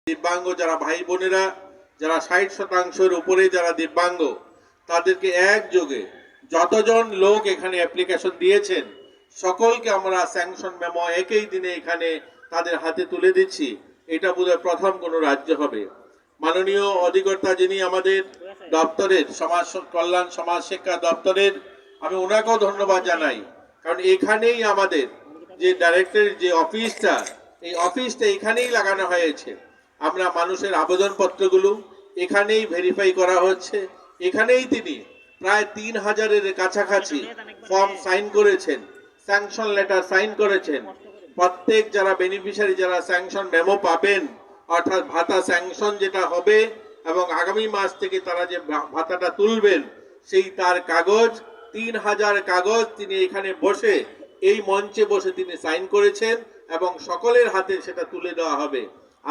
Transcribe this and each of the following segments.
দিব্যাঙ্গ যারা ভাই বোনেরা যারা 60% উপরে যারা দিব্যাঙ্গ তাদেরকে একযোগে যতজন লোক এখানে অ্যাপ্লিকেশন দিয়েছেন সকলকে আমরা স্যাংশন মেমো একই দিনে এখানে তাদের হাতে তুলে দিচ্ছি। এটা বোধহয় প্রথম কোনো রাজ্য হবে। মাননীয় অধিকর্তা যিনি আমাদের দপ্তরের সমাজ কল্যাণ সমাজ শিক্ষা দপ্তরের, আমি ওনাকেও ধন্যবাদ জানাই, কারণ এখানেই আমাদের যে ডাইরেক্টরের যে অফিসটা, এই অফিসটা এখানেই লাগানো হয়েছে। আমরা মানুষের আবেদনপত্রগুলো এখানেই ভেরিফাই করা হচ্ছে। এখানেই তিনি প্রায় 3000-এর কাছাকাছি ফর্ম সাইন করেছেন, স্যাংশন লেটার সাইন করেছেন। প্রত্যেক যারা বেনিফিশিয়ারি যারা স্যাংশন মেমো পাবেন, অর্থাৎ ভাতা স্যাংশন যেটা হবে এবং আগামী মাস থেকে তারা যে ভাতাটা তুলবেন, সেই তার কাগজ 3000 কাগজ তিনি এখানে বসে এই মঞ্চে বসে তিনি সাইন করেছেন এবং সকলের হাতে সেটা তুলে দেওয়া হবে।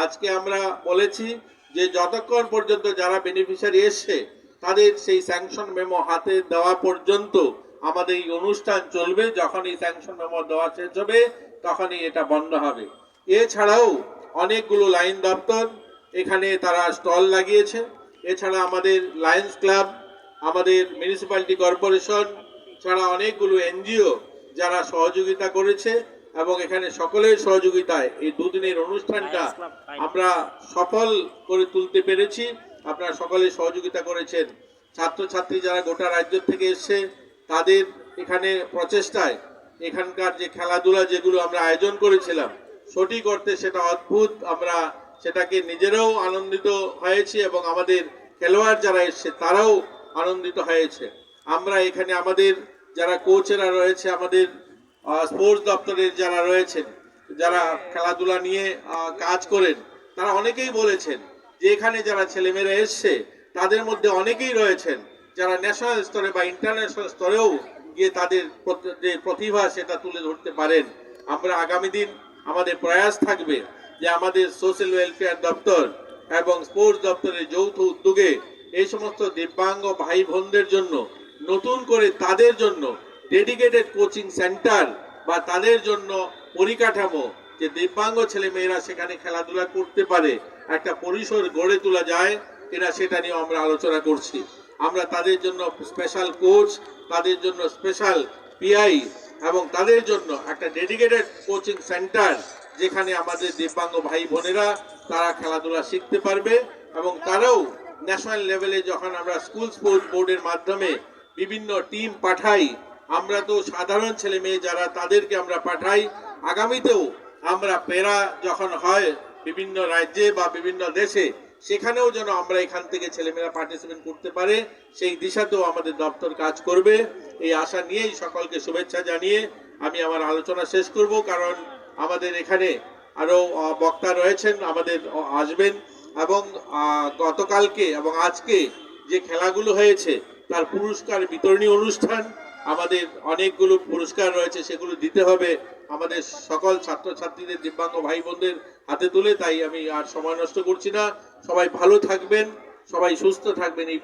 আজকে আমরা বলেছি যে যতক্ষণ পর্যন্ত যারা বেনিফিশিয়ারি এসছে তাদের সেই স্যাংশন মেমো হাতে দেওয়া পর্যন্ত আমাদের এই অনুষ্ঠান চলবে। যখন এই স্যাংশন মেমো দেওয়া শেষ হবে তখনই এটা বন্ধ হবে। এছাড়াও অনেকগুলো লাইন দপ্তর এখানে তারা স্টল লাগিয়েছে। এছাড়া আমাদের লায়ন্স ক্লাব, আমাদের মিউনিসিপ্যালিটি কর্পোরেশন ছাড়া অনেকগুলো এনজিও যারা সহযোগিতা করেছে এবং এখানে সকলের সহযোগিতায় এই দুদিনের অনুষ্ঠানটা আমরা সফল করে তুলতে পেরেছি। আপনারা সকলে সহযোগিতা করেছেন। ছাত্রছাত্রী যারা গোটা রাজ্য থেকে এসছে তাদের এখানে প্রচেষ্টায় এখানকার যে খেলাধুলা যেগুলো আমরা আয়োজন করেছিলাম সঠিক অর্থে সেটা অদ্ভুত, আমরা সেটাকে নিজেরাও আনন্দিত হয়েছি এবং আমাদের খেলোয়াড় যারা এসছে তারাও আনন্দিত হয়েছে। আমরা এখানে আমাদের যারা কোচেরা রয়েছে, আমাদের স্পোর্টস দপ্তরের যারা রয়েছেন, যারা খেলাধুলা নিয়ে কাজ করেন, তারা অনেকেই বলেছেন যে এখানে যারা ছেলেমেয়েরা এসছে তাদের মধ্যে অনেকেই রয়েছেন যারা ন্যাশনাল স্তরে বা ইন্টারন্যাশনাল স্তরেও গিয়ে তাদের যে প্রতিভা সেটা তুলে ধরতে পারেন। আমরা আগামী দিন আমাদের প্রয়াস থাকবে যে আমাদের সোশ্যাল ওয়েলফেয়ার দপ্তর এবং স্পোর্টস দপ্তরের যৌথ উদ্যোগে এই সমস্ত দিব্যাঙ্গ ভাই বোনদের জন্য নতুন করে তাদের জন্য ডেডিকেটেড কোচিং সেন্টার বা তাদের জন্য পরিকাঠামো, যে দিব্যাঙ্গ ছেলে মেয়েরা সেখানে খেলাধুলা করতে পারে, একটা পরিসর গড়ে তোলা যায় কিনা সেটা নিয়ে আমরা আলোচনা করছি। আমরা তাদের জন্য স্পেশাল কোচ, তাদের জন্য স্পেশাল পিআই এবং তাদের জন্য একটা ডেডিকেটেড কোচিং সেন্টার যেখানে আমাদের দিব্যাঙ্গ ভাই বোনেরা তারা খেলাধুলা শিখতে পারবে এবং তারাও ন্যাশনাল লেভেলে যখন আমরা স্কুল স্পোর্টস বোর্ডের মাধ্যমে বিভিন্ন টিম পাঠাই, আমরা তো সাধারণ ছেলে মেয়ে যারা তাদেরকে আমরা পাঠাই, আগামীতেও আমরা পেরা যখন হয় বিভিন্ন রাজ্যে বা বিভিন্ন দেশে সেখানেও যেন আমরা এখান থেকে ছেলেমেয়েরা পার্টিসিপেট করতে পারে, সেই দিশাতেও আমাদের দপ্তর কাজ করবে। এই আশা নিয়েই সকলকে শুভেচ্ছা জানিয়ে আমি আমার আলোচনা শেষ করব, কারণ আমাদের এখানে আরো বক্তা রয়েছেন আমাদের আসবেন এবং গতকালকে এবং আজকে যে খেলাগুলো হয়েছে তার পুরস্কার বিতরণী অনুষ্ঠান, আমাদের অনেকগুলো পুরস্কার রয়েছে সেগুলো দিতে হবে আমাদের সকল ছাত্রছাত্রীদের দিব্যাঙ্গ ভাই বোনদের হাতে তুলে। তাই আমি আর সময় নষ্ট করছি না। সবাই ভালো থাকবেন, সবাই সুস্থ থাকবেন, এই